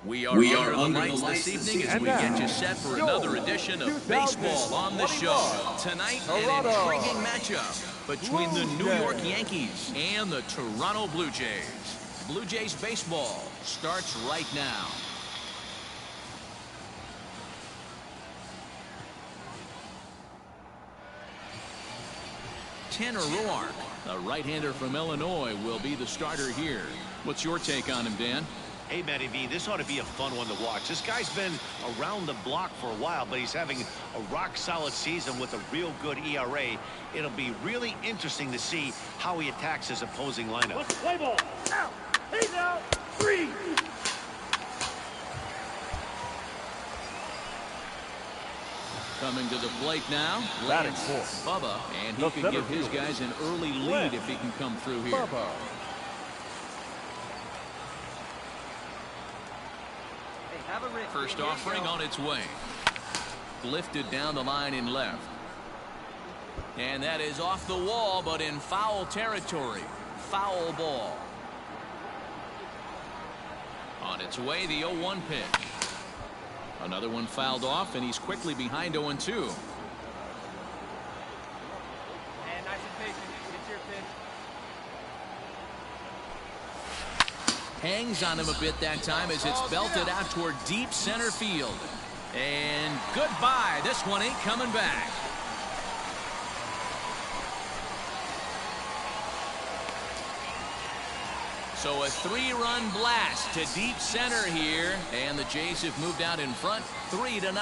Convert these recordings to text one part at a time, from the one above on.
We are under the lights this evening as we get you set for another edition of Baseball on the Show. Tonight, an intriguing matchup between the New York Yankees and the Toronto Blue Jays. Blue Jays baseball starts right now. Tanner Roark, a right-hander from Illinois, will be the starter here. What's your take on him, Dan? Hey, Matty V, this ought to be a fun one to watch. This guy's been around the block for a while, but he's having a rock-solid season with a real good ERA. It'll be really interesting to see how he attacks his opposing lineup. Let's play ball. Out. He's out. 3. Coming to the plate now, Lance Bubba, and he could give his guys an early lead if he can come through here. First offering on its way. Lifted down the line in left. And that is off the wall, but in foul territory. Foul ball. On its way, the 0-1 pitch. Another one fouled off, and he's quickly behind 0-2. And nice and patient. Get your pitch. Hangs on him a bit that time as it's belted out toward deep center field. And goodbye. This one ain't coming back. So a 3-run blast to deep center here, and the Jays have moved out in front 3-0.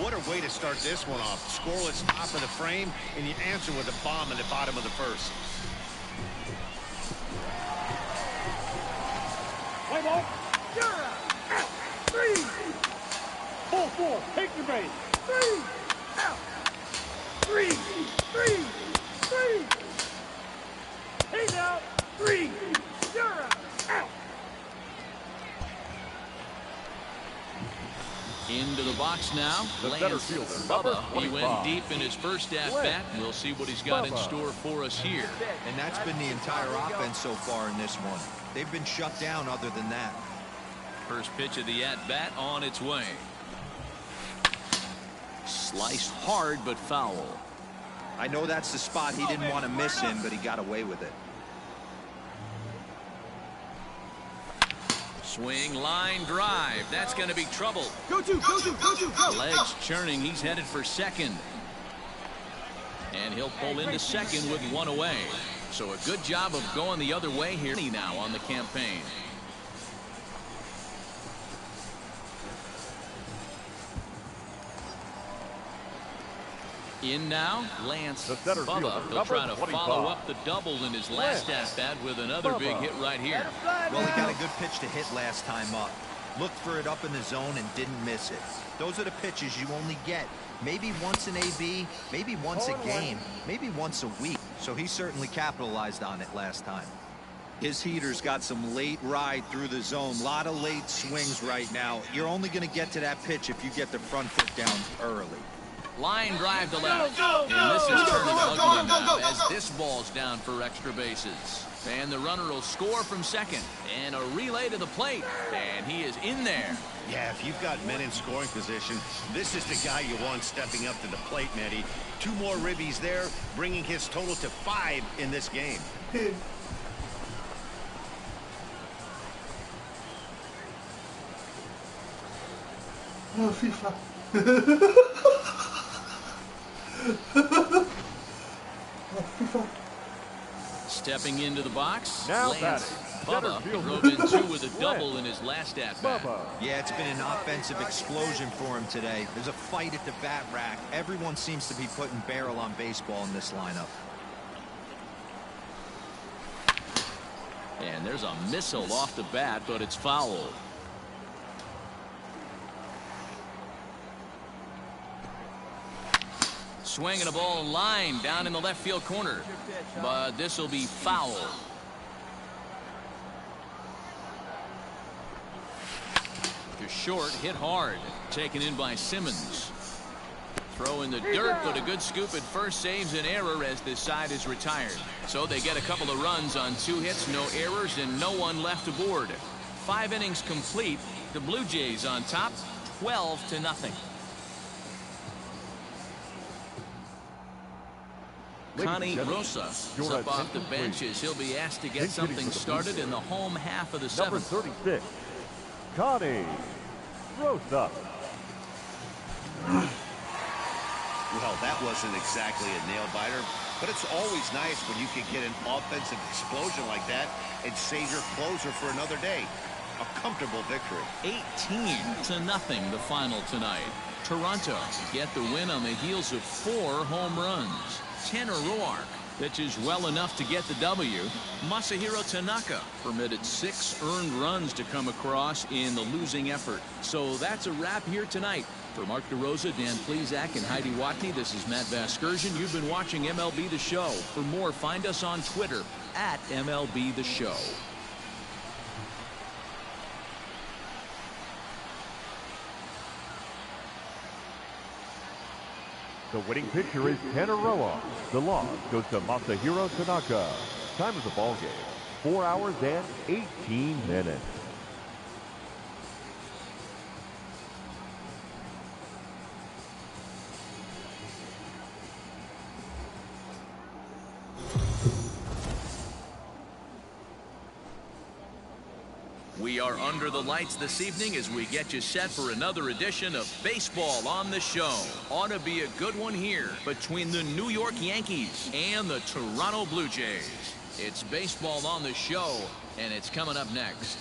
What a way to start this one off. Scoreless top of the frame, and you answer with a bomb in the bottom of the first. Play ball. You're out. 3. Ball 4. Take your base. 3. Out. 3. 3. 3. He's out. 3. You're out. Out. Into the box now. Lance Bubba. He went deep in his first at-bat. We'll see what he's got in store for us here. And that's been the entire offense so far in this one. They've been shut down other than that. First pitch of the at-bat on its way. Sliced hard but foul. I know that's the spot he didn't want to miss in, but he got away with it. Swing, line, drive. That's going to be trouble. Go. Legs churning. He's headed for second. And he'll pull into second with one away. So a good job of going the other way here now on the campaign. In now, Lance Bubba. He'll try to follow up the double in his last at-bat with another big hit right here. Well, he got a good pitch to hit last time up. Looked for it up in the zone and didn't miss it. Those are the pitches you only get maybe once an AB, maybe once a game, maybe once a week. So he certainly capitalized on it last time. His heater's got some late ride through the zone. A lot of late swings right now. You're only going to get to that pitch if you get the front foot down early. Line drive to left. And this is turning ugly now as this ball's down for extra bases. And the runner will score from second. And a relay to the plate. And he is in there. Yeah, if you've got men in scoring position, this is the guy you want stepping up to the plate, Matty. 2 more ribbies there, bringing his total to 5 in this game. Oh, FIFA. Stepping into the box, Now Lance Bubba. He fielder. drove in 2 with a double in his last at-bat. Yeah, it's been an offensive explosion for him today. There's a fight at the bat rack. Everyone seems to be putting barrel on baseball in this lineup. And there's a missile off the bat, but it's foul. Swinging a ball line down in the left field corner. But this will be foul. To short, hit hard. Taken in by Simmons. Throw in the dirt, but a good scoop at first saves an error as this side is retired. So they get a couple of runs on 2 hits, no errors, and no one left aboard. 5 innings complete. The Blue Jays on top, 12-0. Connie Rosa is up off the bench as he'll be asked to get something started in the home half of the 7th. Number 36, Connie Rosa. Well, that wasn't exactly a nail-biter, but it's always nice when you can get an offensive explosion like that and save your closer for another day. A comfortable victory. 18-0 the final tonight. Toronto get the win on the heels of 4 home runs. Tanner Roark pitches well enough to get the W. Masahiro Tanaka permitted 6 earned runs to come across in the losing effort. So that's a wrap here tonight. For Mark DeRosa, Dan Plesac, and Heidi Watney, this is Matt Vasgersian. You've been watching MLB The Show. For more, find us on Twitter at MLB The Show. The winning pitcher is Tanner Roark. The loss goes to Masahiro Tanaka. Time of the ball game, 4 hours and 18 minutes. We are under the lights this evening as we get you set for another edition of Baseball on the Show. Ought to be a good one here between the New York Yankees and the Toronto Blue Jays. It's Baseball on the Show, and it's coming up next.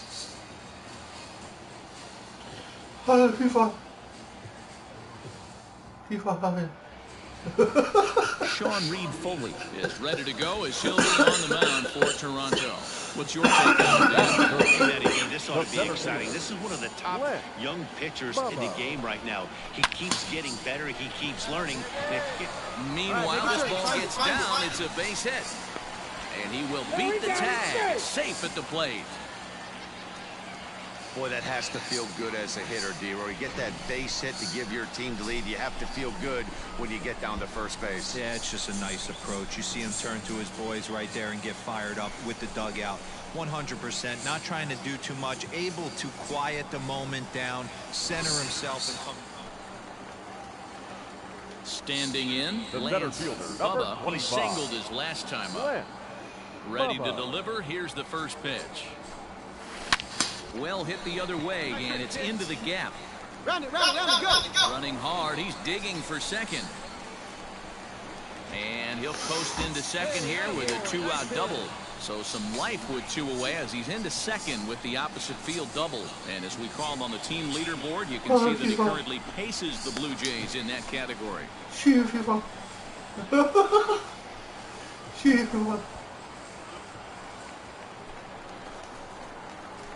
FIFA. Sean Reed Foley is ready to go as he'll be on the mound for Toronto. What's your take on that? This ought to be exciting. This is one of the top young pitchers in the game right now. He keeps getting better. He keeps learning. Meanwhile, this ball gets down. It's a base hit. And he will beat the tag. Safe at the plate. Boy, that has to feel good as a hitter, D-Roy. You get that base hit to give your team the lead. You have to feel good when you get down to first base. Yeah, it's just a nice approach. You see him turn to his boys right there and get fired up with the dugout. 100%, not trying to do too much, able to quiet the moment down, center himself, and come. Standing in, The Lance center fielder, number Bubba. He 25. singled his last time up. Lance Ready to Bubba. deliver. Here's the first pitch. Well hit the other way, and it's into the gap. Round it, go. Running hard. He's digging for second. And he'll coast into second here with a 2-out double. So some life with 2 away as he's into second with the opposite field double. And as we call him on the team leaderboard, you can see that he currently paces the Blue Jays in that category.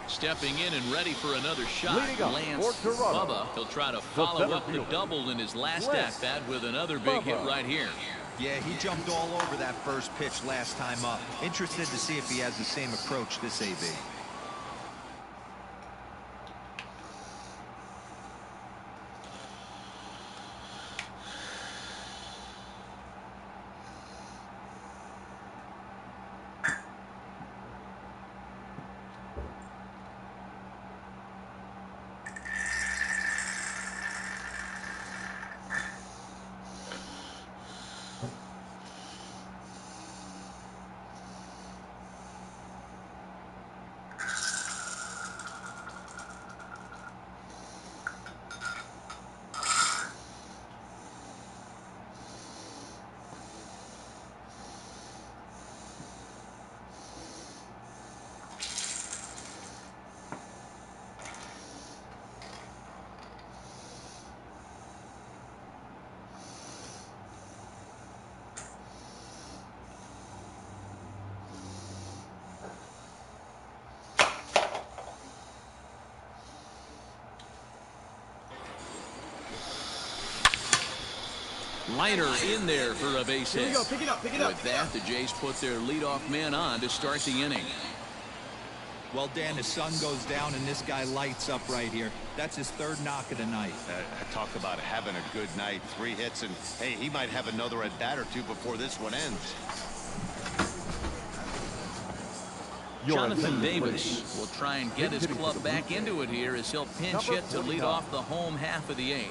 Stepping in and ready for another shot, Leading up Lance for Toronto, Bubba. He'll try to follow up the fielder, double in his last Lance at-bat with another big hit Bubba. right here. Yeah, he jumped all over that first pitch last time up. Interested to see if he has the same approach this AB. Liner in there for a base hit. Here we go, pick it up. With that, the Jays put their leadoff man on to start the inning. Well, Dan, the sun goes down and this guy lights up right here. That's his third knock of the night. Talk about having a good night. 3 hits, and hey, he might have another at bat or two before this one ends. Jonathan Davis will try and get his club back into it here as he'll pinch hit to lead off the home half of the 8th.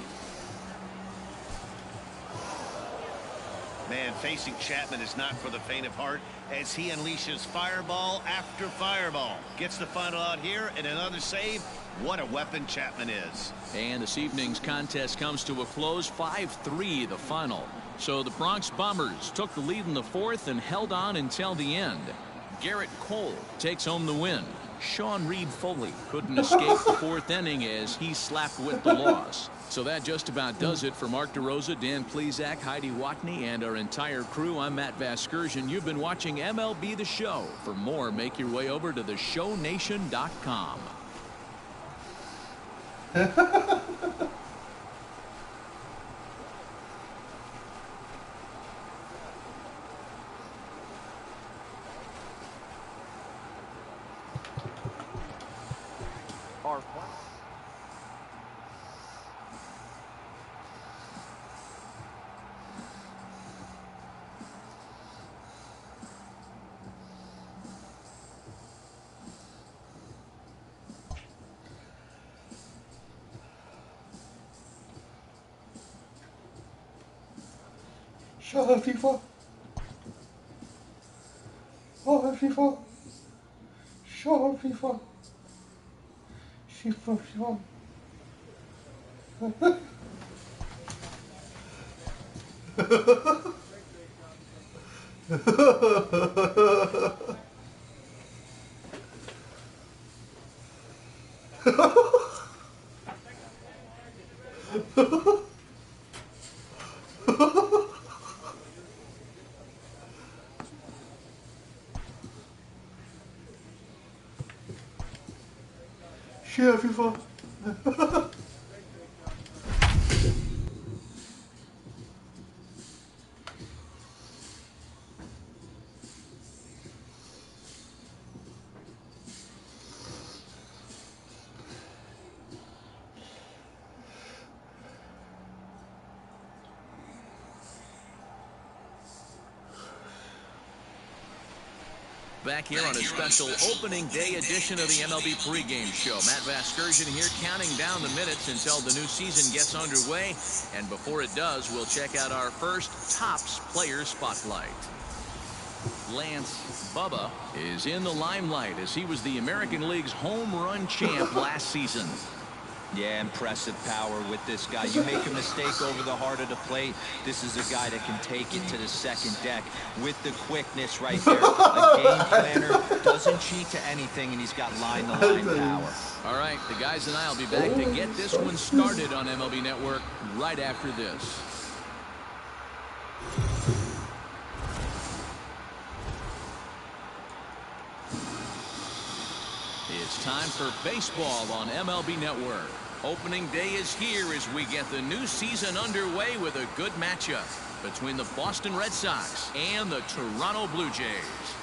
Man, facing Chapman is not for the faint of heart as he unleashes fireball after fireball. Gets the final out here and another save. What a weapon Chapman is. And this evening's contest comes to a close, 5-3 the final. So the Bronx Bombers took the lead in the 4th and held on until the end. Garrett Cole takes home the win. Sean Reed Foley couldn't escape the 4th inning as he slapped with the loss. So that just about does it for Mark DeRosa, Dan Plesac, Heidi Watney, and our entire crew. I'm Matt Vasgersian. You've been watching MLB The Show. For more, make your way over to theshownation.com. Shut up, FIFA. Shut up, FIFA. Shut up, FIFA. FIFA. Shut up, FIFA. Back here on a special opening day edition of the MLB pregame show. Matt Vasgersian here counting down the minutes until the new season gets underway. And before it does, we'll check out our first Topps Player Spotlight. Lance Bubba is in the limelight as he was the American League's home run champ last season. Yeah, impressive power with this guy. You make a mistake over the heart of the plate, this is a guy that can take it to the second deck with the quickness right there. A game planner, doesn't cheat to anything, and he's got line-to-line power. All right, the guys and I will be back to get this one started on MLB Network right after this. It's time for baseball on MLB Network. Opening day is here as we get the new season underway with a good matchup between the Boston Red Sox and the Toronto Blue Jays.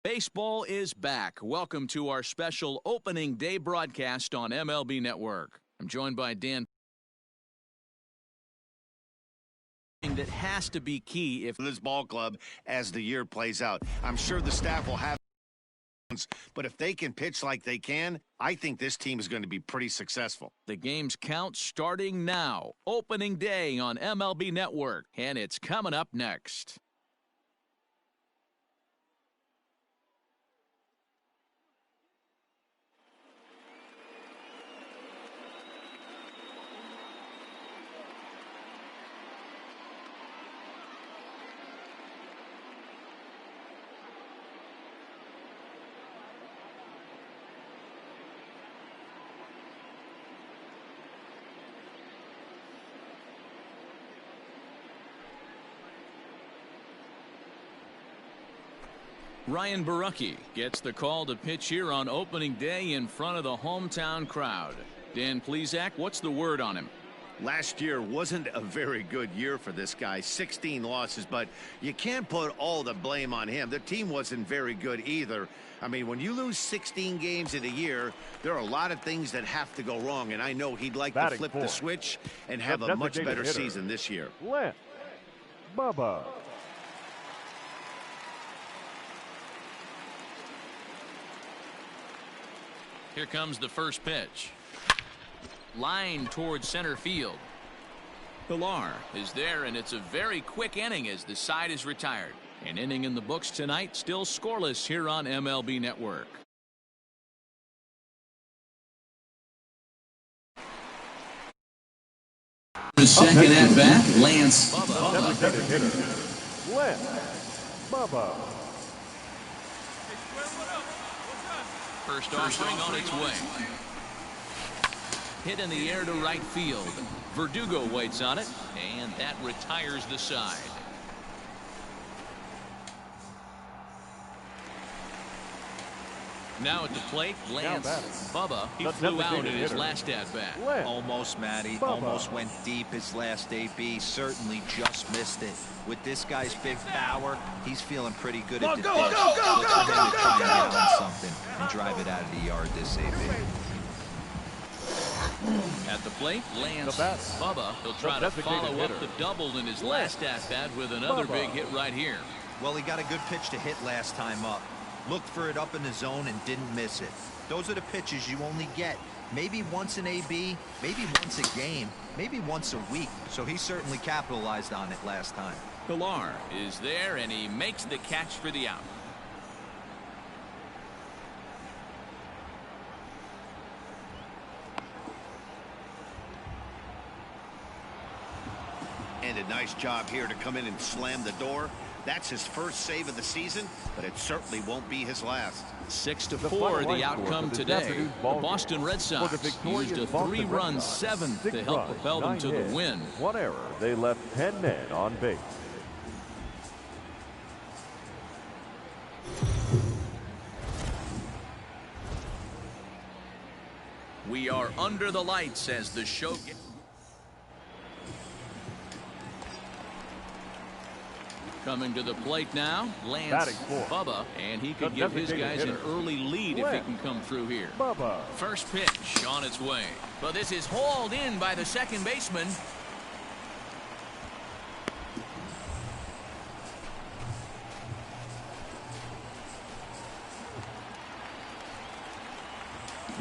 Baseball is back. Welcome to our special opening day broadcast on MLB Network. I'm joined by Dan. That has to be key if This ball club as the year plays out. I'm sure the staff will have, but if they can pitch like they can, I think this team is going to be pretty successful. the games count starting now. Opening day on MLB Network, and it's coming up next. Ryan Barucki gets the call to pitch here on opening day in front of the hometown crowd. Dan Plesac, what's the word on him? Last year wasn't a very good year for this guy. 16 losses, but you can't put all the blame on him. The team wasn't very good either. I mean, when you lose 16 games in a year, there are a lot of things that have to go wrong, and I know he'd like to flip the switch and have a much better season this year. Left. Bubba. Here comes the first pitch. Line towards center field. Pilar is there, and it's a very quick inning as the side is retired. An inning in the books tonight, still scoreless here on MLB Network. The second at bat, Lance. Designated hitter. Left. Bubba. First offering on its way. Hit in the air to right field. Verdugo waits on it, and that retires the side. Now at the plate, Lance Bubba. He flew out in his last at-bat. Almost, Matty. Almost went deep his last AB. Certainly just missed it. With this guy's big power, he's feeling pretty good at the pitch. Look for him to try and get on something and drive it out of the yard this AB. At the plate, Lance Bubba. He'll try to follow up the double in his last at-bat with another big hit right here. Well, he got a good pitch to hit last time up. Looked for it up in the zone and didn't miss it. Those are the pitches you only get maybe once in AB, maybe once a game, maybe once a week. So he certainly capitalized on it last time. Pilar is there, and he makes the catch for the out. And a nice job here to come in and slam the door. That's his first save of the season, but it certainly won't be his last. 6-4 the outcome today. The Boston Red Sox used a 3-run seventh to help propel them to the win. One error. They left 10 men on base. We are under the lights as the show gets. Coming to the plate now, Lance Bubba, and he could give his guys an early lead if he can come through here. First pitch on its way, but this is hauled in by the second baseman.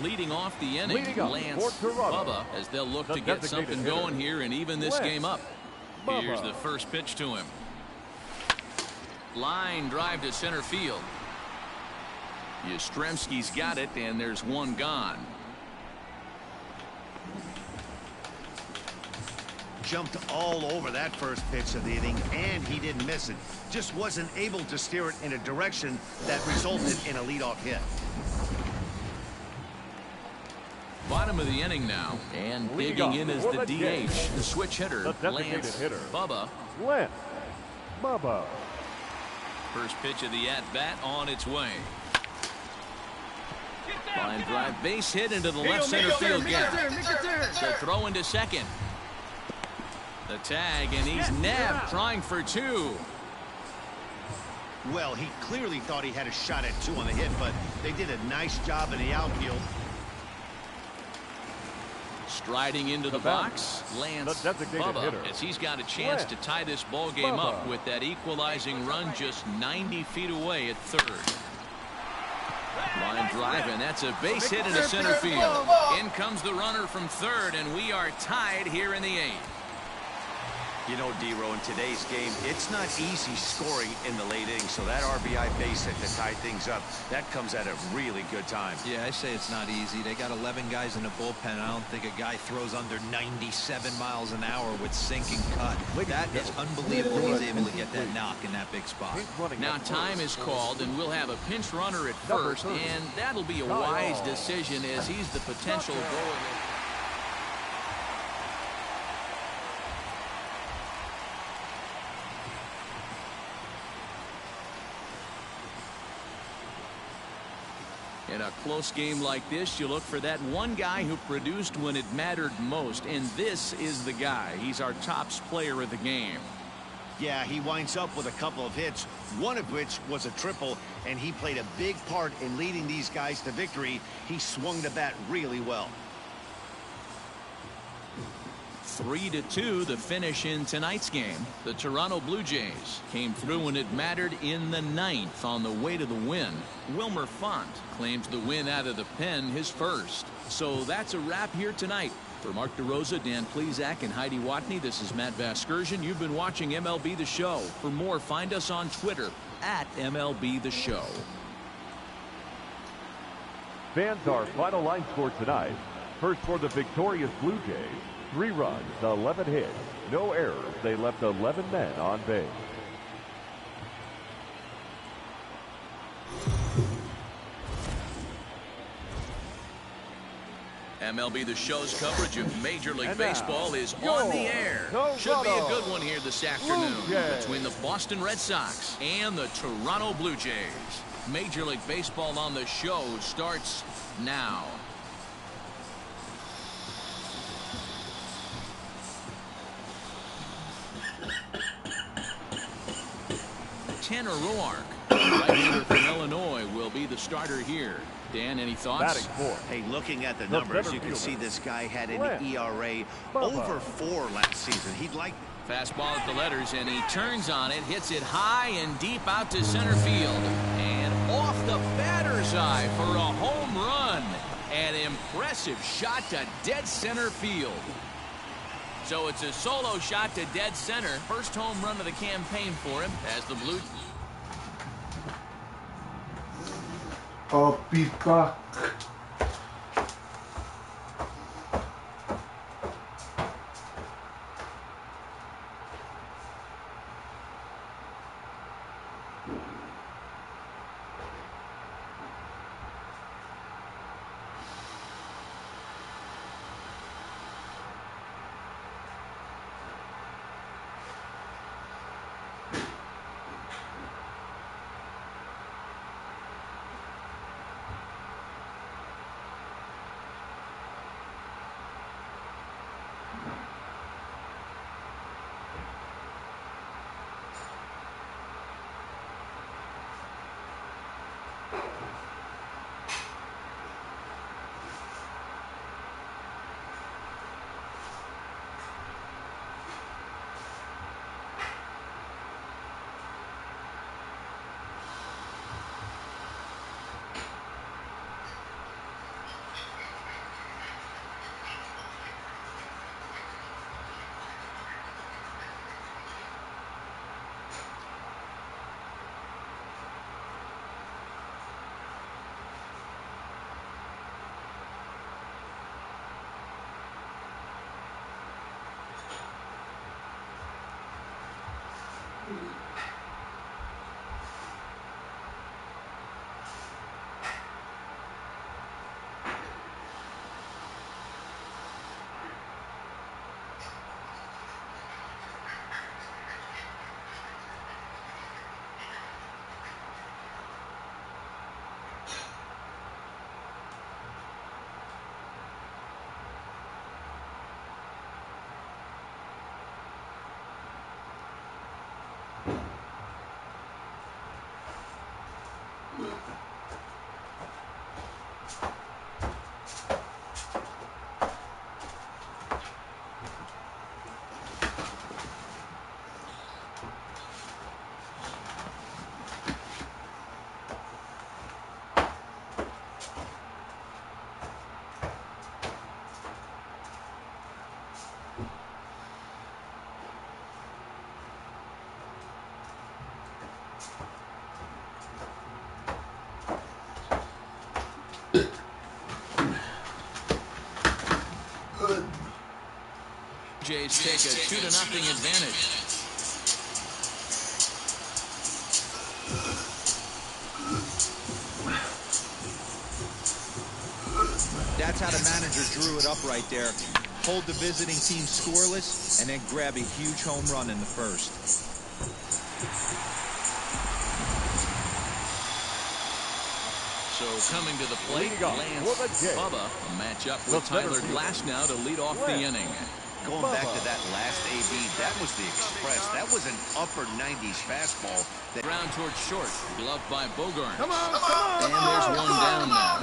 Leading off the inning, Lance Bubba, as they'll look to get something going here and even this game up. Here's the first pitch to him. Line drive to center field. Yastrzemski's got it, and there's one gone. Jumped all over that first pitch of the inning, and he didn't miss it. Just wasn't able to steer it in a direction that resulted in a leadoff hit. Bottom of the inning now, and digging in is the DH, the switch hitter, Lance Bubba. Lance Bubba. First pitch of the at-bat on its way. Line drive, base hit into the left center field gap. The throw into second. The tag, and he's nabbed, trying for two. Well, he clearly thought he had a shot at 2 on the hit, but they did a nice job in the outfield. Striding into the box, Lance Bubba, as he's got a chance to tie this ball game up with that equalizing run just 90 feet away at third. Line drive, and that's a base hit into center field. In comes the runner from third, and we are tied here in the 8th. You know, D-Row, in today's game, it's not easy scoring in the late innings, so that RBI base hit to tie things up, that comes at a really good time. Yeah, I say it's not easy. They got 11 guys in the bullpen. I don't think a guy throws under 97 miles an hour with sink and cut. That is unbelievable. He's able to get that knock in that big spot. Now time is called, and we'll have a pinch runner at first, and that'll be a wise decision as he's the potential goal. In a close game like this, you look for that one guy who produced when it mattered most, and this is the guy. He's our tops player of the game. Yeah, he winds up with a couple of hits, one of which was a triple, and he played a big part in leading these guys to victory. He swung the bat really well. 3-2 the finish in tonight's game. The Toronto Blue Jays came through when it mattered in the 9th on the way to the win. Wilmer Font claims the win out of the pen, his first. So that's a wrap here tonight. For Mark DeRosa, Dan Plesac, and Heidi Watney, this is Matt Vasgersian. You've been watching MLB The Show. For more, find us on Twitter at MLB The Show. Fans, our final line score tonight. First for the victorious Blue Jays. 3 runs, 11 hits, no errors. They left 11 men on base. MLB The Show's coverage of Major League Baseball is on the air. Should be a good one here this afternoon between the Boston Red Sox and the Toronto Blue Jays. Major League Baseball on the Show starts now. Tanner Roark, right-hander from Illinois, will be the starter here. Dan, any thoughts? Hey, looking at the numbers, you can see this guy had an ERA over 4 last season. He'd like fastball at the letters, and he turns on it, hits it high and deep out to center field, and off the batter's eye for a home run. An impressive shot to dead center field. So it's a solo shot to dead center. First home run of the campaign for him as the Blue. I'll be back. Jays take a 2-0 advantage. That's how the manager drew it up right there. Hold the visiting team scoreless and then grab a huge home run in the first. So coming to the plate, Lance Bubba, a matchup with Tyler Glasnow to lead off the inning. Going back to that last AB, that was the Express. That was an upper 90s fastball. Ground towards short, gloved by Bogart. Come on, come on, and there's one down now.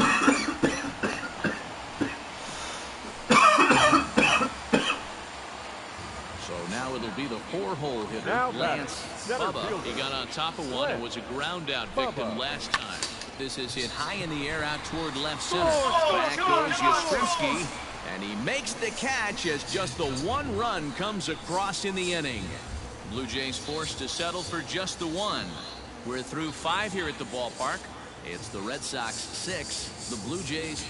So now it'll be the 4-hole hitter, Lance Bubba. He got on top of one and was a ground out victim last time. This is hit high in the air out toward left center. Back goes Yastrzemski. And he makes the catch as just the one run comes across in the inning. Blue Jays forced to settle for just the one. We're through 5 here at the ballpark. It's the Red Sox 6, the Blue Jays.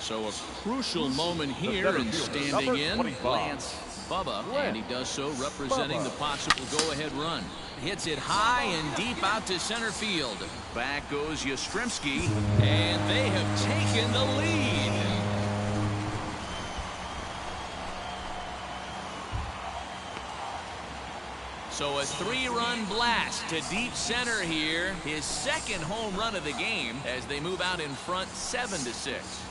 So a crucial moment here, and standing in, Lance Bubba, and he does so representing the possible go-ahead run. Hits it high and deep out to center field. Back goes Yastrzemski, and they have taken the lead. So a 3-run blast to deep center here. His second home run of the game as they move out in front 7-6.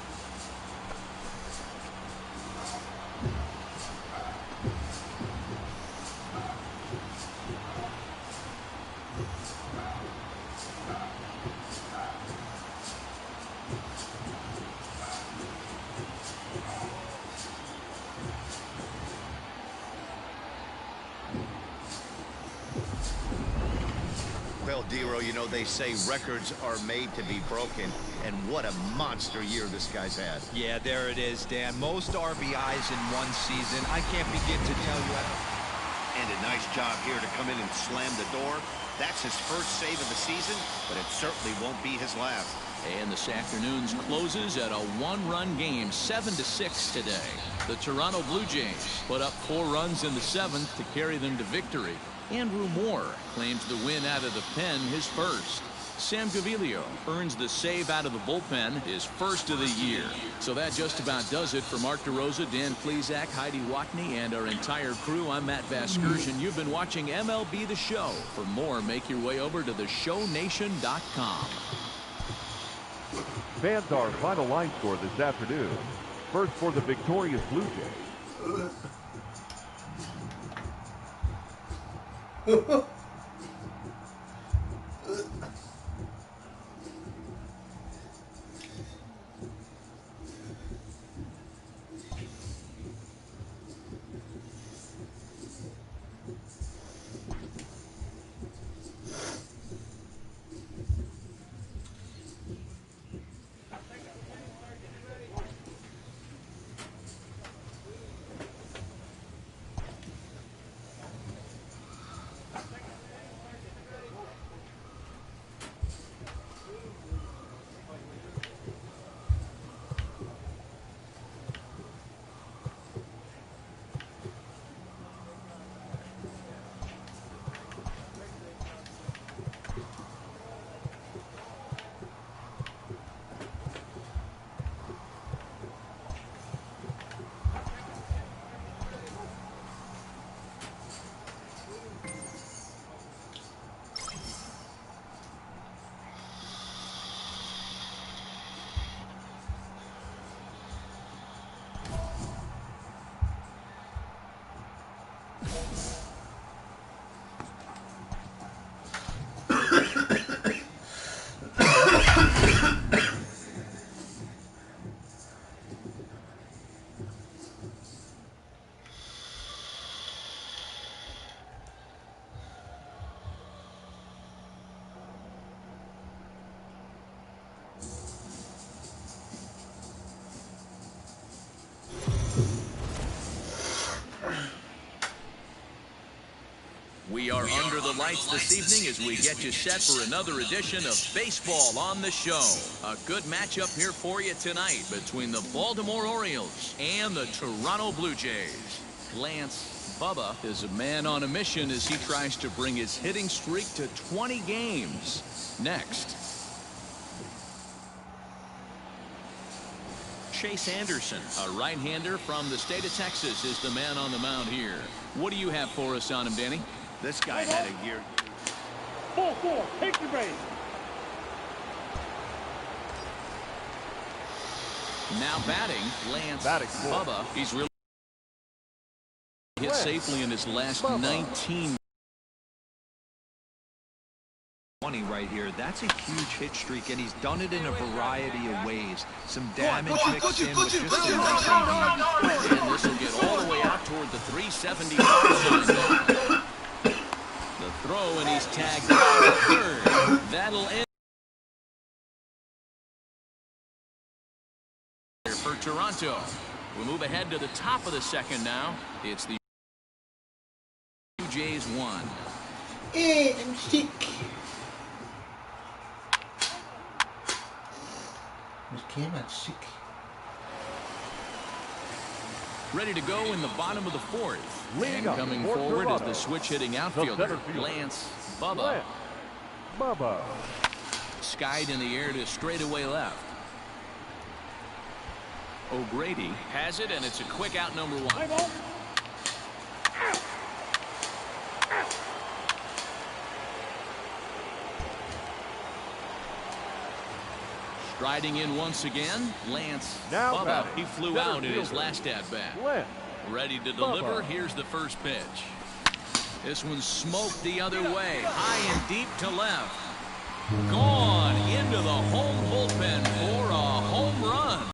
Well, Dero, you know, they say records are made to be broken, and what a monster year this guy's had. Yeah, there it is, Dan. Most RBIs in one season. I can't begin to tell you. And a nice job here to come in and slam the door. That's his first save of the season, but it certainly won't be his last. And this afternoon's closes at a 1-run game, 7-6 today. The Toronto Blue Jays put up 4 runs in the 7th to carry them to victory. Andrew Moore claims the win out of the pen, his first. Sam Gaviglio earns the save out of the bullpen, his first of the year. So that just about does it for Mark DeRosa, Dan Plesac, Heidi Watney, and our entire crew. I'm Matt Vasgersian. You've been watching MLB The Show. For more, make your way over to theshownation.com. Fans, our final line score this afternoon. First for the victorious Blue Jays. are under the lights this evening as we get you set for another edition of Baseball on the Show. A good matchup here for you tonight between the Baltimore Orioles and the Toronto Blue Jays. Lance Bubba is a man on a mission as he tries to bring his hitting streak to 20 games. Next. Chase Anderson, a right-hander from the state of Texas, is the man on the mound here. What do you have for us on him, Danny? This guy had a year. 4-4, take your base. Now batting, Lance Bubba. He's really hit safely in his last 19. 20 right here. That's a huge hit streak, and he's done it in a variety of ways. Some damage mixed in with just a nice AB. And this will get all the way out toward the 375 zone. The throw, and he's tagged out at third. That'll end for Toronto. We move ahead to the top of the second now. It's the Blue Jays 1. I'm sick. I'm sick. Ready to go in the bottom of the fourth. Leading And coming up for forward is Toronto, the switch-hitting the outfielder, center fielder, Lance Bubba. Lance Bubba. Skied in the air to straightaway left. O'Grady has it, and it's a quick out, number 1. Striding in once again, Lance Now Bubba. batting, He flew center out in his fielder, last at-bat. Lance Ready to deliver. Bubba. Here's the first pitch. This one smoked the other way, high and deep to left. Gone into the home bullpen for a home run.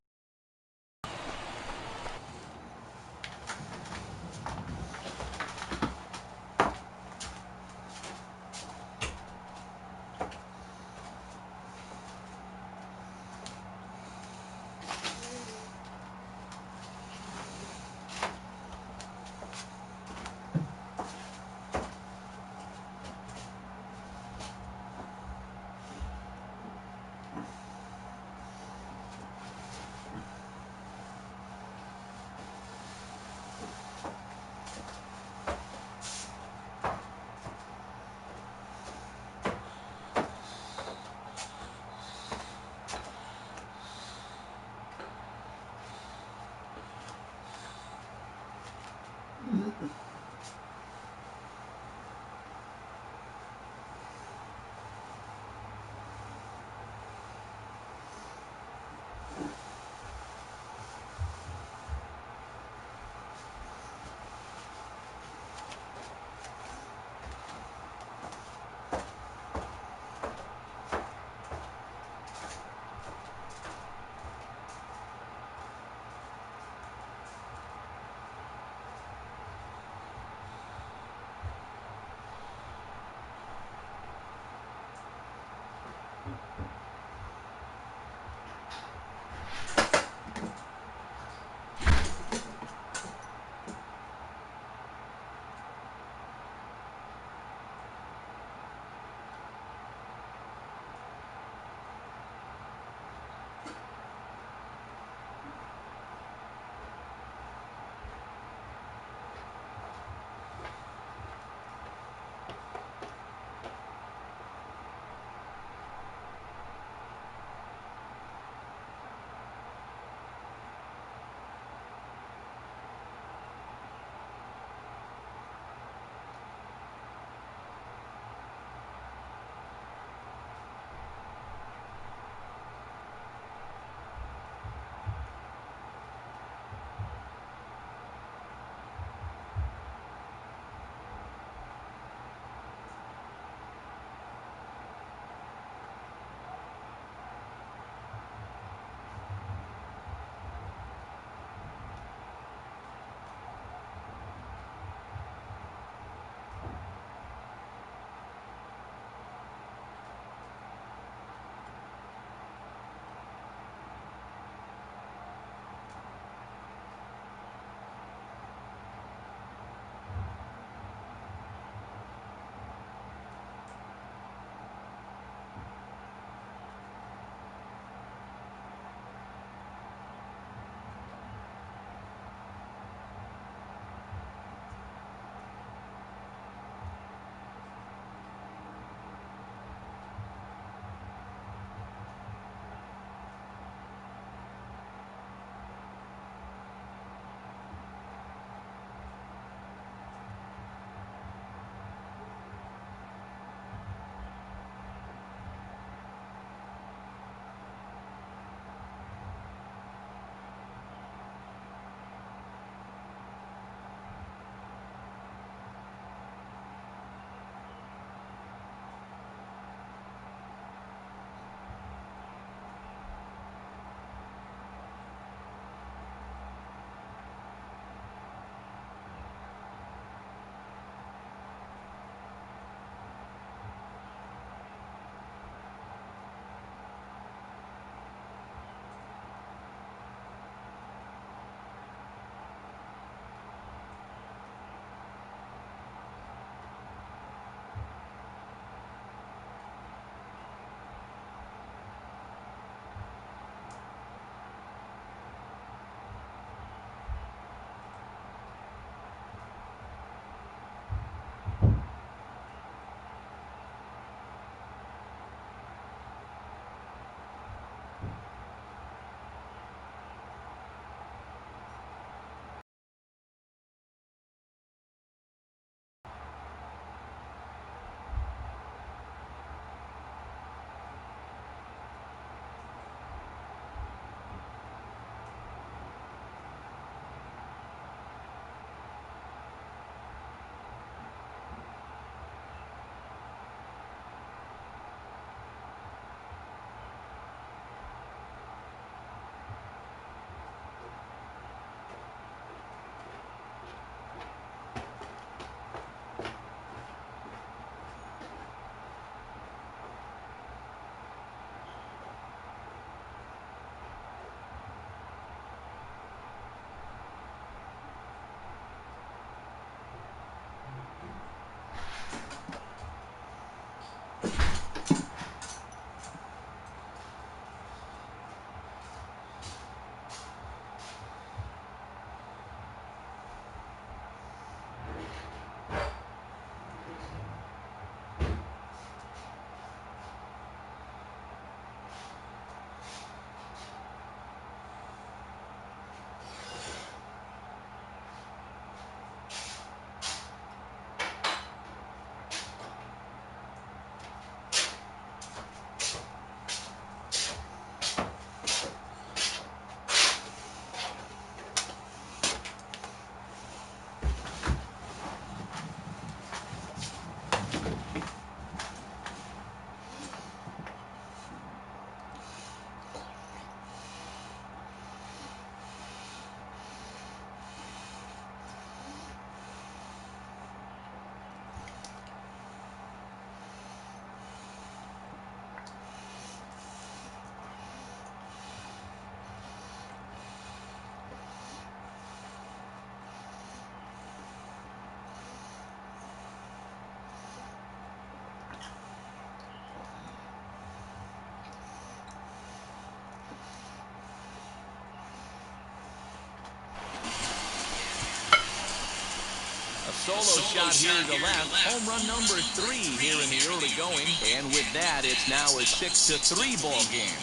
solo shot here to left. Home run number 3 here in the early going. And with that, it's now a 6-3 ball game.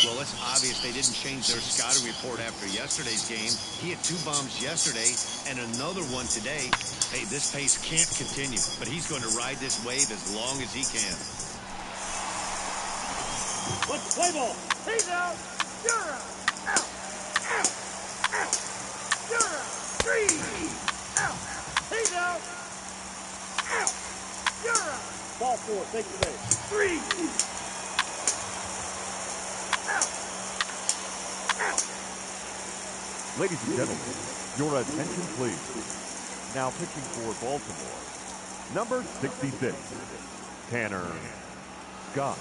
Well, it's obvious they didn't change their scouting report after yesterday's game. He had 2 bombs yesterday and another one today. Hey, this pace can't continue, but he's going to ride this wave as long as he can. Let's play ball. He's out. You're out. Out. Out. Out. You're out. 3. Out. He's out. Out. You're out. Ball 4. Take the base. 3. Ladies and gentlemen, your attention please. Now pitching for Baltimore, number 66, Tanner Scott.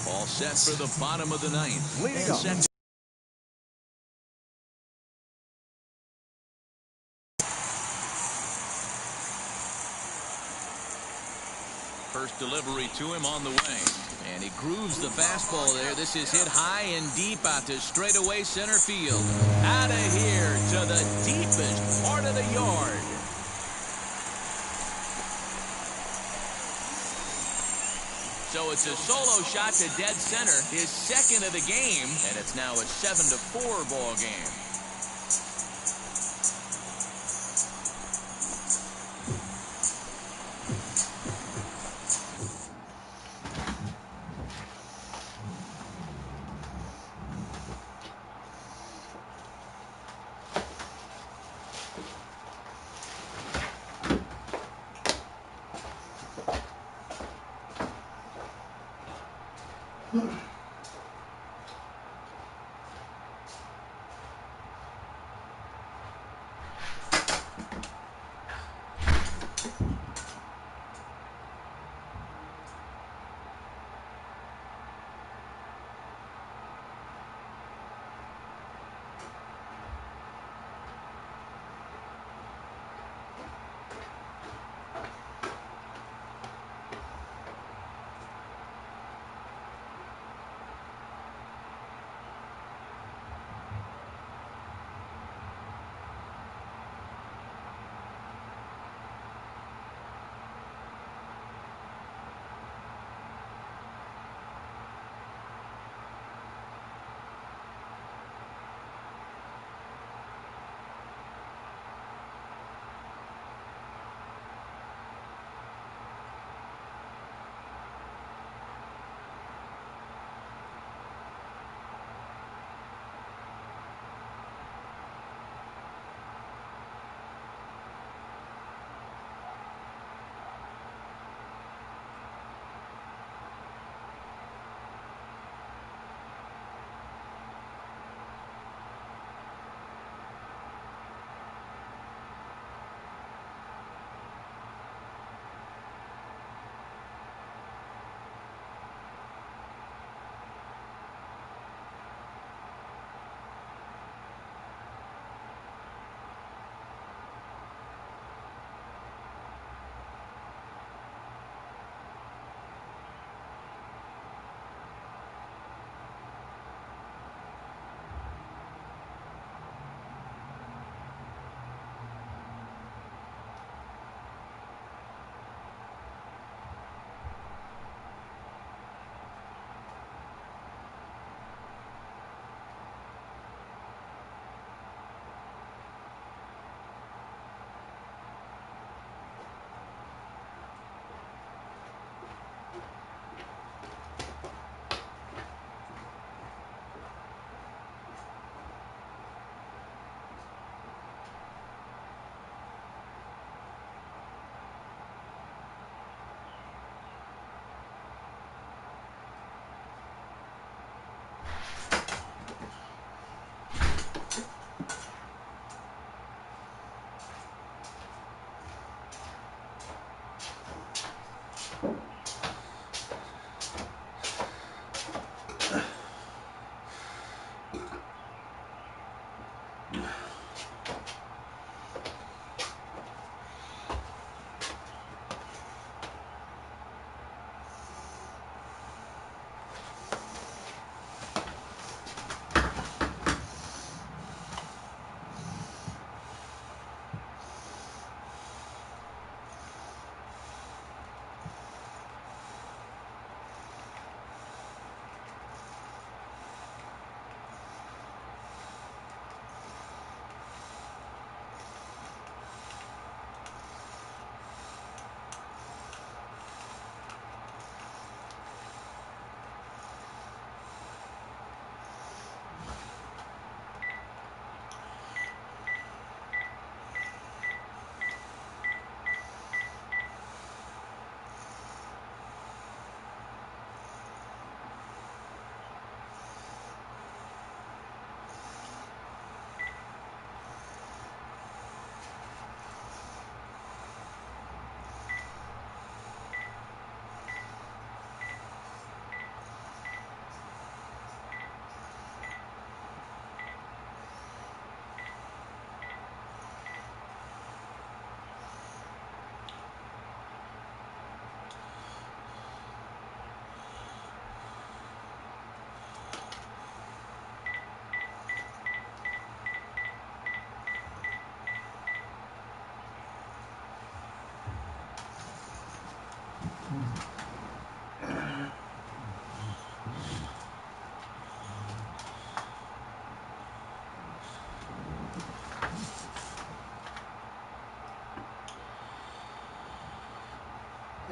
All set for the bottom of the ninth. Leading up. Set. First delivery to him on the way. And he grooves the fastball there. This is hit high and deep out to straightaway center field. Out of here to the deepest part of the yard. So it's a solo shot to dead center, his second of the game, and it's now a 7-4 ball game.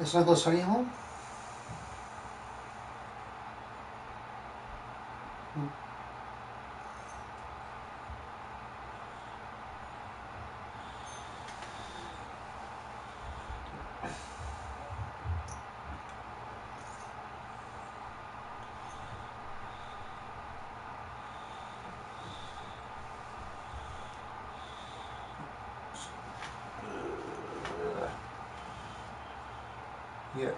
Is Uncle Sonny home? Yeah.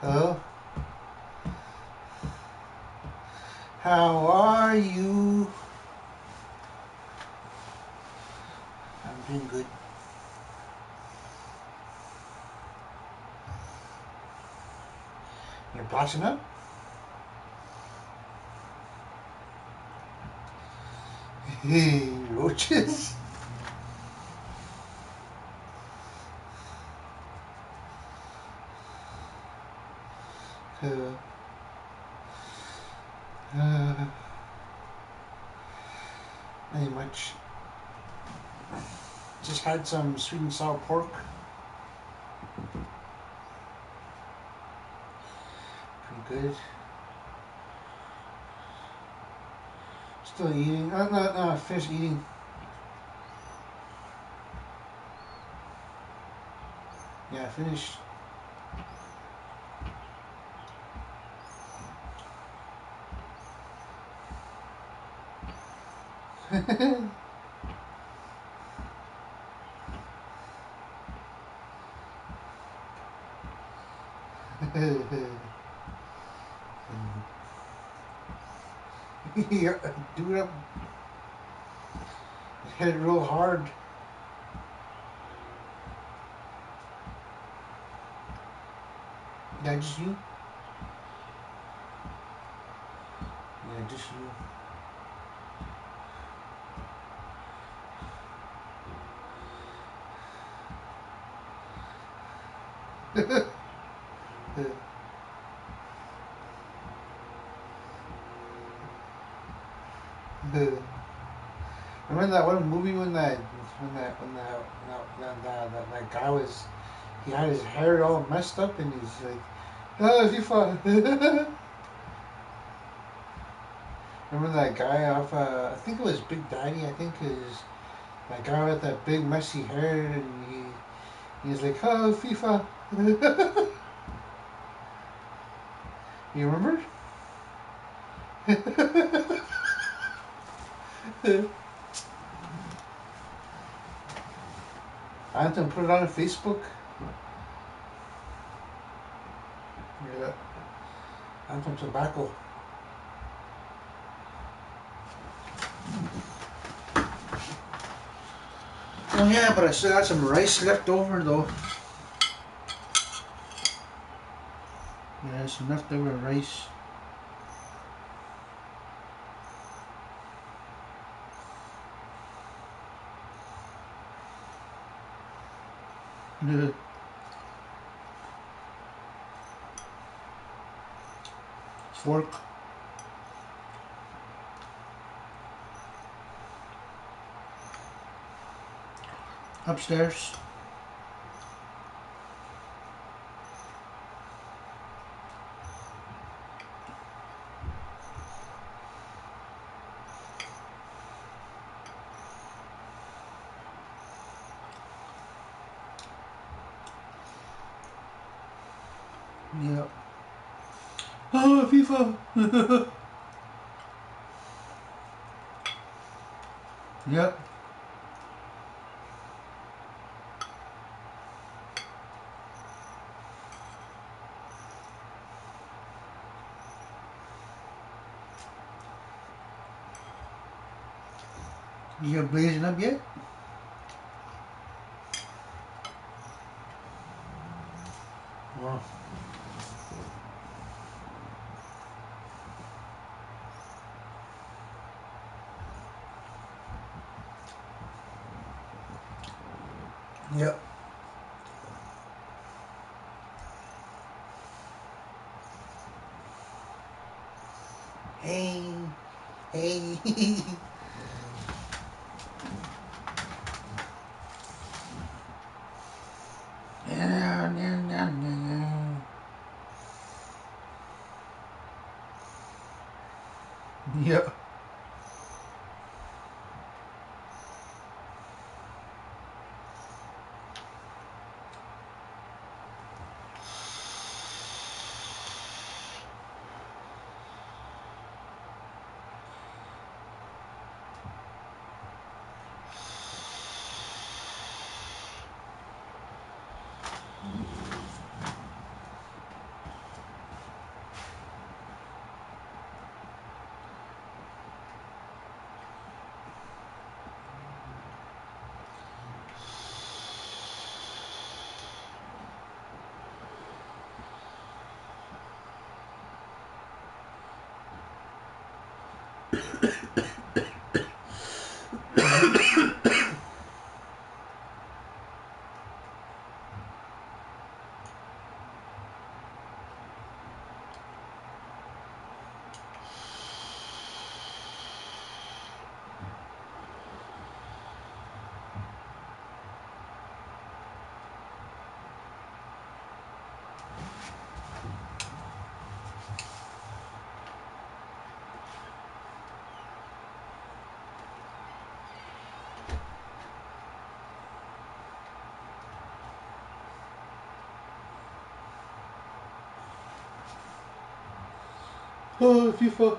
Hello? How are you? I'm doing good. You're bossing up? Hey, roaches. Not much. Just had some sweet and sour pork. Pretty good. Still eating. No, finished eating. Yeah, finished. Yeah, do it up. Hit it real hard. Yeah, just you. Yeah, just you. Remember that one movie when that guy was, he had his hair all messed up and he's like, oh, FIFA. Remember that guy off, I think it was Big Daddy, I think is that guy with that big messy hair and he's like, oh, FIFA. You remember? I have to put it on Facebook. Yeah. Anthem Tobacco. Oh yeah, but I still got some rice left over though. Yeah, some leftover rice. Yeah. Fork. Upstairs. Yeah. Oh, FIFA. Yep. You blazing up yet? Wow. Yep. Hey. Yep. Oh, FIFA.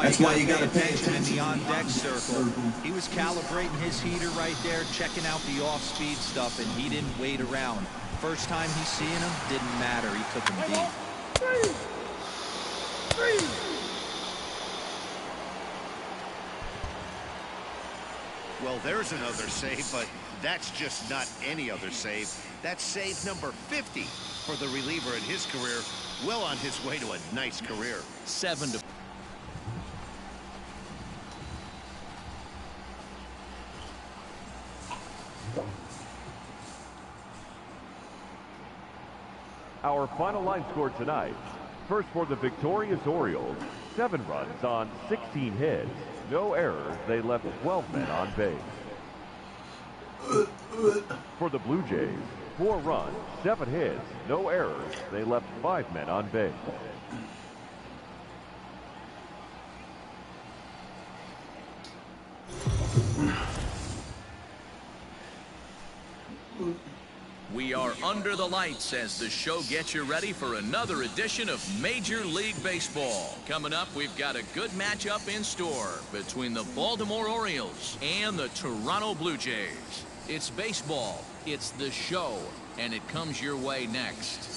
That's why you got to pay attention in the on-deck circle. He was calibrating his heater right there, checking out the off-speed stuff, and he didn't wait around. First time he's seeing him, didn't matter. He took him deep. Well, there's another save, but that's just not any other save. That's save number 50 for the reliever in his career. Well on his way to a nice career. 7-4. Our final line score tonight. First for the victorious Orioles, 7 runs on 16 hits. No errors. They left 12 men on base. For the Blue Jays, 4 runs, 7 hits. No errors. They left 5 men on base. We are under the lights as the show gets you ready for another edition of Major League Baseball. Coming up, we've got a good matchup in store between the Baltimore Orioles and the Toronto Blue Jays. It's baseball, it's the show, and it comes your way next.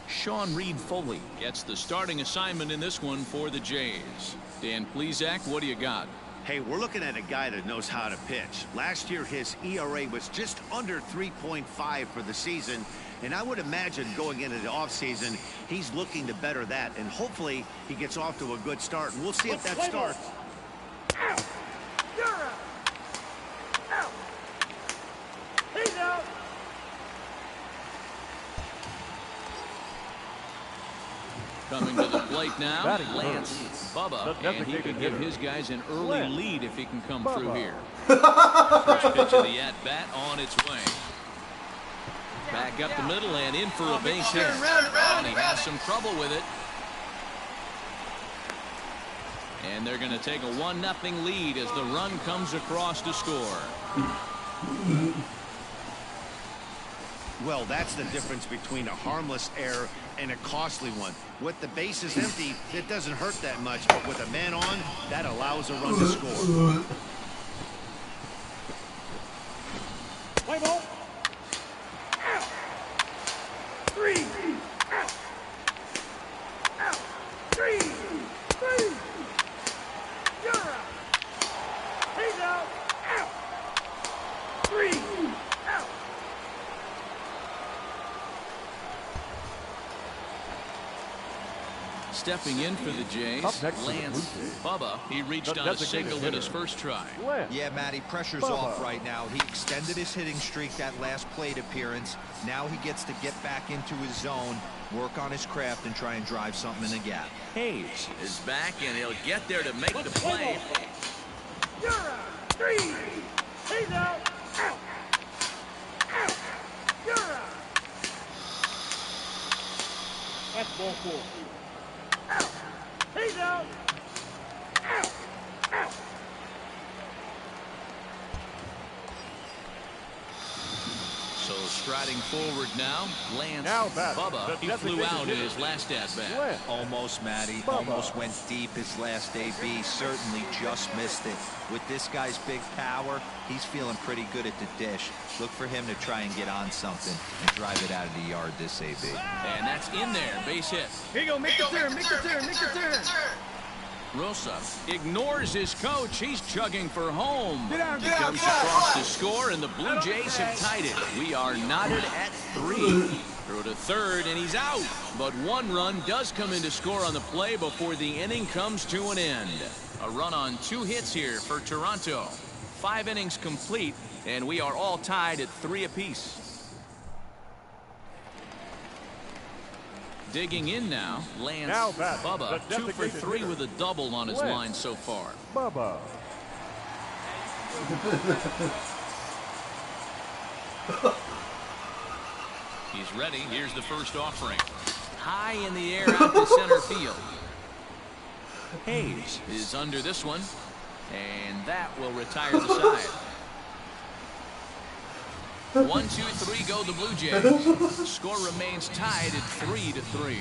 Sean Reed Foley gets the starting assignment in this one for the Jays. Dan Plesac, what do you got? Hey, we're looking at a guy that knows how to pitch. Last year, his ERA was just under 3.5 for the season, and I would imagine going into the offseason, he's looking to better that, and hopefully he gets off to a good start, and we'll see if that starts. Out. You're out. Out. He's out. Coming to the plate now, Batting Lance first, Bubba, the and he can give hitter, his guys an early Lance lead if he can come Bubba. through here. First pitch of the at-bat on its way. Back up the middle and in for a base hit. And he has some trouble with it. And they're going to take a 1-0 lead as the run comes across to score. Well, that's the difference between a harmless error and a costly one. With the bases empty, it doesn't hurt that much, but with a man on, that allows a run to score. Play ball. Out. 3. Out. Out. 3. 3. You're out. He's out. Out. 3. Out. Stepping in for the Jays, Up next for the Lance Blue Jays, Bubba. He reached the on a designated single in his hitter, first try. Lance Yeah, Matty, pressure's Bubba. off right now. He extended his hitting streak that last plate appearance. Now he gets to get back into his zone, work on his craft, and try and drive something in the gap. Hayes is back, and he'll get there to make the play. You're out. 3. He's out. Out. Out. You're out. That's ball 4. Out. He's out. Out. Out. So striding forward now, Lance Now batting, Bubba. the He flew designated out in hitter, his last at-bat. Lance Almost, Matty. Bubba. Almost went deep his last AB. Certainly just missed it. With this guy's big power, he's feeling pretty good at the dish. Look for him to try and get on something and drive it out of the yard this AB. And that's in there, base hit. Here you go, make the turn, make the turn, make the turn. Rosa ignores his coach. He's chugging for home. Get out, He get out, comes get out. across to score, and the Blue Jays have tied it. We are knotted at 3. Through to third, and he's out. But one run does come in to score on the play before the inning comes to an end. A run on 2 hits here for Toronto. 5 innings complete, and we are all tied at 3 apiece. Digging in now, Lance Now batting, Bubba, the 2 for designated 3 hitter, with a double on his Lance line so far. Bubba. He's ready. Here's the first offering. High in the air out to center field. Hayes is under this one, and that will retire the side. 1-2-3 go the Blue Jays. Score remains tied at 3-3.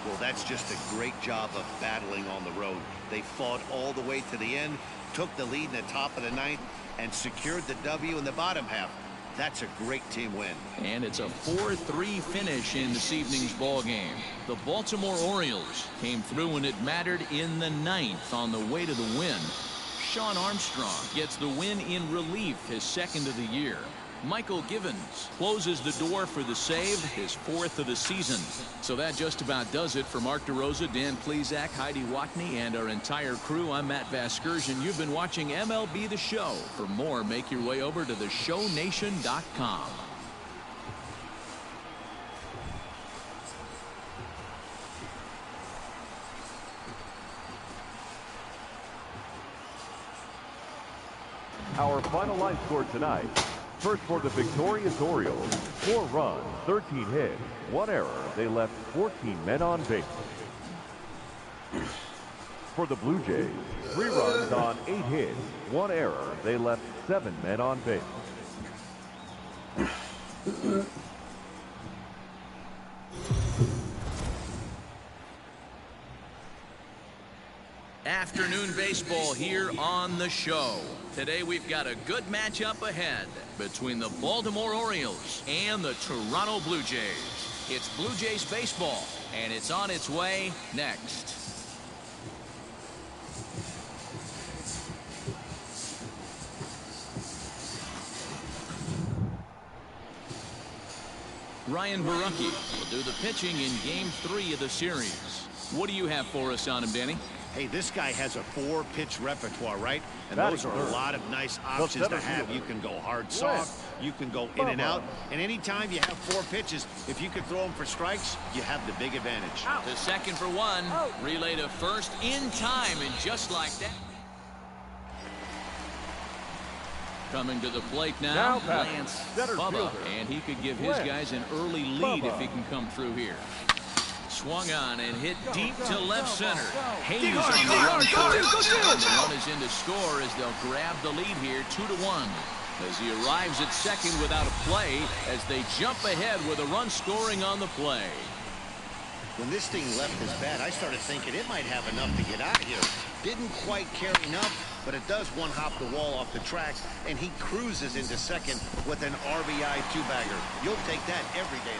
Well, that's just a great job of battling on the road. They fought all the way to the end, took the lead in the top of the ninth, and secured the W in the bottom half. That's a great team win. And it's a 4-3 finish in this evening's ball game. The Baltimore Orioles came through when it mattered in the ninth on the way to the win. Sean Armstrong gets the win in relief, his second of the year. Michael Givens closes the door for the save, his fourth of the season. So that just about does it for Mark DeRosa, Dan Plesac, Heidi Watney, and our entire crew. I'm Matt Vasgersian. You've been watching MLB The Show. For more, make your way over to theshownation.com. Our final line score tonight. First for the victorious Orioles, 4 runs, 13 hits, 1 error. They left 14 men on base. For the Blue Jays, 3 runs on 8 hits, 1 error. They left 7 men on base. Afternoon baseball here on the show. Today we've got a good matchup ahead between the Baltimore Orioles and the Toronto Blue Jays. It's Blue Jays baseball, and it's on its way next. Ryan Barucki will do the pitching in Game 3 of the series. What do you have for us on him, Danny? Hey, this guy has a 4-pitch repertoire, right? And those are a lot of nice options to have. You can go hard, soft. You can go in and out. And anytime you have 4 pitches, if you can throw them for strikes, you have the big advantage. To second for 1. Relay to first in time, and just like that. Coming to the plate now Lance Bubba. And he could give his guys an early lead if he can come through here. Swung on and hit deep to left center. Hayes on the run for it. And the run is in to score as they'll grab the lead here 2-1. As he arrives at second without a play as they jump ahead with a run scoring on the play. When this thing left his bat, I started thinking it might have enough to get out of here. Didn't quite carry enough, but it does one-hop the wall off the track, and he cruises into second with an RBI 2-bagger. You'll take that every day.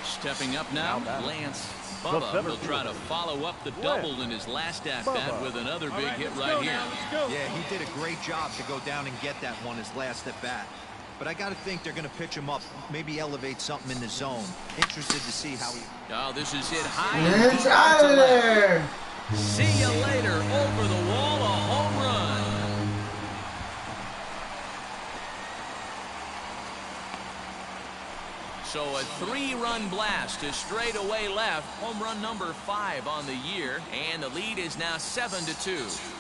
Stepping up now, Lance Bubba will try to follow up the double in his last at-bat with another big hit right here. Yeah, he did a great job to go down and get that one his last at-bat. But I got to think they're going to pitch him up, maybe elevate something in the zone. Interested to see how he... Oh, this is hit high. It's out of there. See you later. Over the wall, a home run. So a 3-run blast to straightaway left. Home run number 5 on the year. And the lead is now 7-2.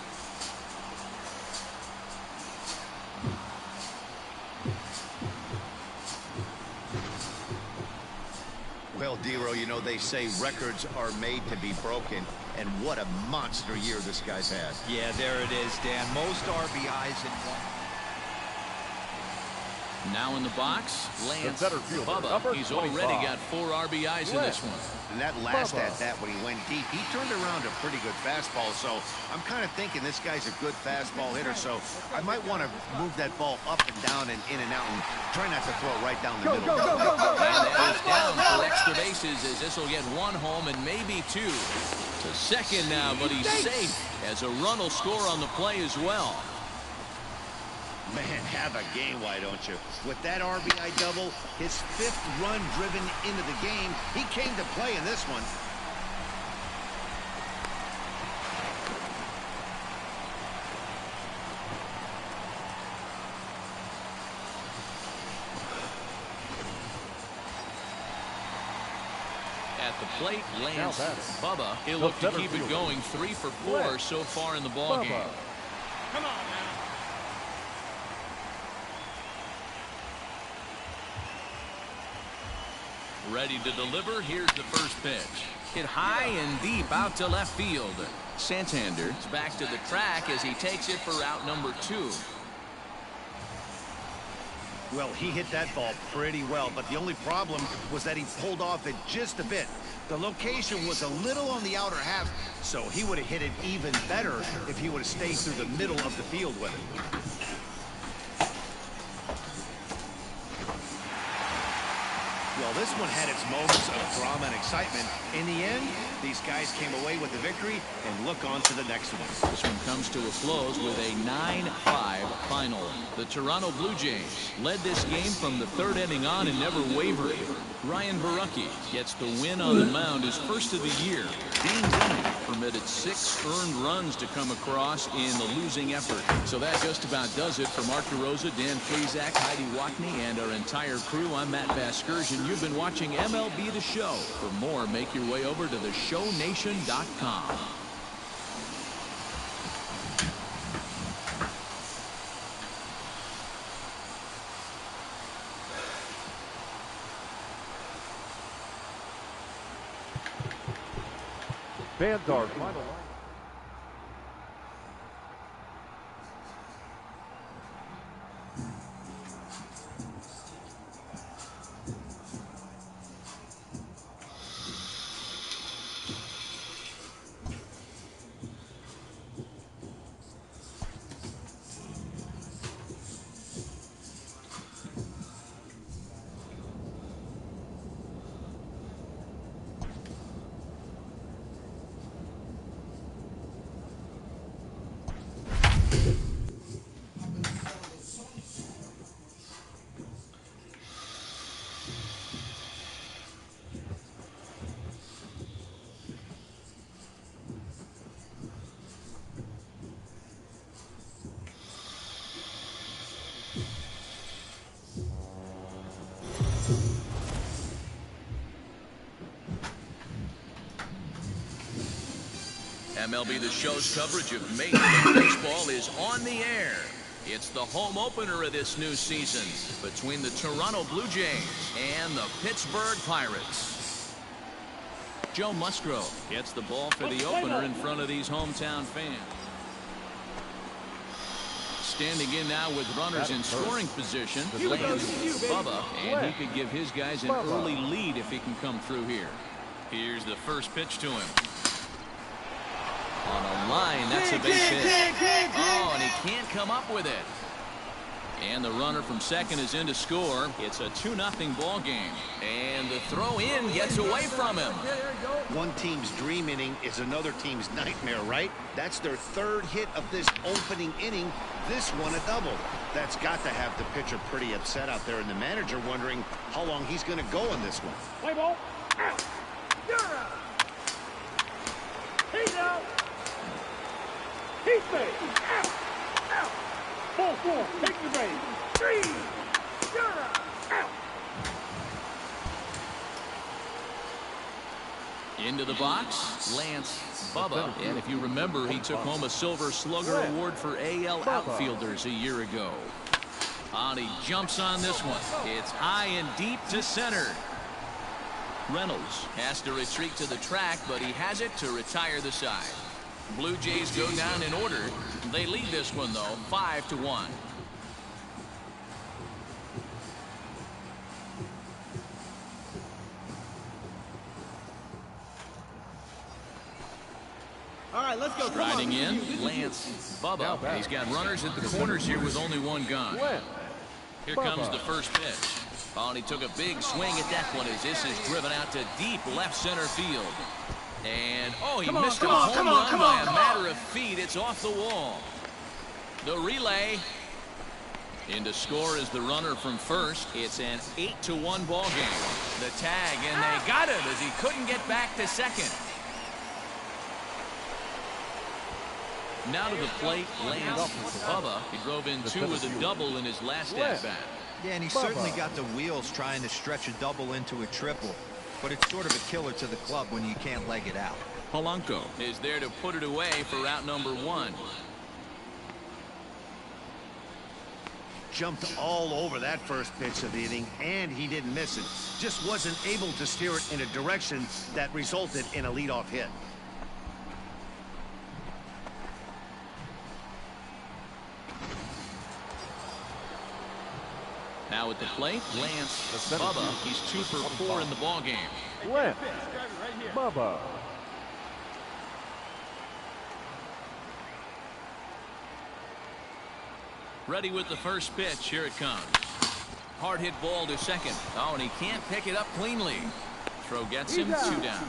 Well, Dero, you know, they say records are made to be broken, and what a monster year this guy's had. Yeah, there it is, Dan. Most RBIs in one. Now in the box, Lance Bubba. He's already got 4 RBIs in this one. And that last at-bat when he went deep, he turned around a pretty good fastball. So I'm kind of thinking this guy's a good fastball hitter. So I might want to move that ball up and down and in and out and try not to throw it right down the middle. And that is down for extra bases as this will get 1 home and maybe 2. To second now, but he's safe as a run will score on the play as well. Man, have a game, why don't you? With that RBI double, his 5th run driven into the game, he came to play in this one. At the plate, Lance Bubba. He'll look to keep it going 3 for 4 so far in the ball game. Come on now. Ready to deliver. Here's the first pitch. Hit high and deep out to left field. Santander is back to the track as he takes it for out number 2. Well, he hit that ball pretty well, but the only problem was that he pulled off it just a bit. The location was a little on the outer half, so he would have hit it even better if he would have stayed through the middle of the field with it. Well, this one had its moments of drama and excitement. In the end, these guys came away with the victory and look on to the next one. This one comes to a close with a 9-5 final. The Toronto Blue Jays led this game from the 3rd inning on and never wavered. Ryan Barucki gets the win on the mound, his first of the year. Dean Winning permitted 6 earned runs to come across in the losing effort. So that just about does it. For Mark DeRosa, Dan Plesac, Heidi Watney, and our entire crew, I'm Matt Vasgersian. You've been watching MLB The Show. For more, make your way over to theshownation.com. Fans are final. MLB The Show's coverage of Major League Baseball is on the air. It's the home opener of this new season between the Toronto Blue Jays and the Pittsburgh Pirates. Joe Musgrove gets the ball for the opener in front of these hometown fans. Standing in now with runners in scoring position, Bubba, and he could give his guys an early lead if he can come through here. Here's the first pitch to him. On a line, that's a base hit. Oh, and he can't come up with it. And the runner from second is in to score. It's a 2-0 ball game. And the throw in gets away from him. One team's dream inning is another team's nightmare, right? That's their 3rd hit of this opening inning. This one a double. That's got to have the pitcher pretty upset out there, and the manager wondering how long he's going to go on this one. Play ball. Out. You're out. He's out. He's safe. Out. Out. Ball 4. Take the base. 3. You're out. Out. Into the box, Lance Bubba. And if you remember, he took home a Silver Slugger Award for AL outfielders a year ago. And he jumps on this one. It's high and deep to center. Reynolds has to retreat to the track, but he has it to retire the side. Blue Jays go down in order. They lead this one, though, 5-1. All right, let's go. Riding in, Lance Bubba. He's got runners at the corners here with only one gun. Here comes the first pitch. Oh, and he took a big swing at that one as this is driven out to deep left center field. And, oh, he missed a home run by a matter of feet. It's off the wall. The relay. In to score is the runner from first. It's an 8-1 ball game. The tag, and they got him as he couldn't get back to second. Now to the plate, Lance Bubba. He drove in 2 with a double in his last at-bat. Yeah, and he certainly got the wheels trying to stretch a double into a triple. But it's sort of a killer to the club when you can't leg it out. Polanco is there to put it away for out number 1. jumped all over that first pitch of the inning, and he didn't miss it. Just wasn't able to steer it in a direction that resulted in a leadoff hit. Now at the plate, Lance Bubba. He's 2 for 4 in the ballgame. Lance Bubba. Ready with the first pitch. Here it comes. Hard hit ball to second. Oh, and he can't pick it up cleanly. Throw gets him 2 down.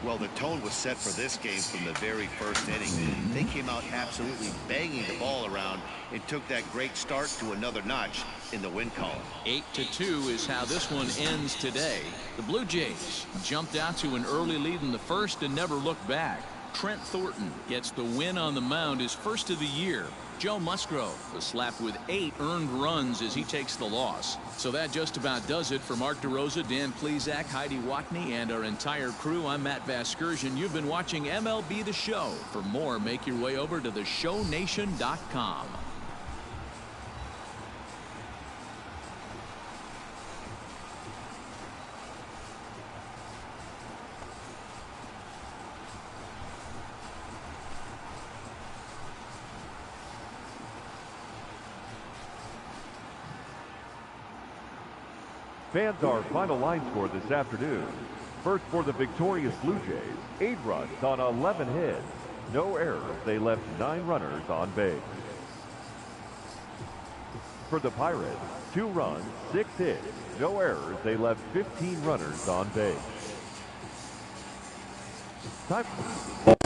Well, the tone was set for this game from the very first inning. They came out absolutely banging the ball around and took that great start to another notch in the win column. 8-2 is how this one ends today. The Blue Jays jumped out to an early lead in the first and never looked back. Trent Thornton gets the win on the mound, his first of the year. Joe Musgrove was slapped with 8 earned runs as he takes the loss. So that just about does it for Mark DeRosa, Dan Plesac, Heidi Watney, and our entire crew. I'm Matt Vasgersian. You've been watching MLB The Show. For more, make your way over to theshownation.com. Fans, our final line score this afternoon. First for the victorious Blue Jays, 8 runs on 11 hits. No errors. They left 9 runners on base. For the Pirates, 2 runs, 6 hits. No errors. They left 15 runners on base. Time.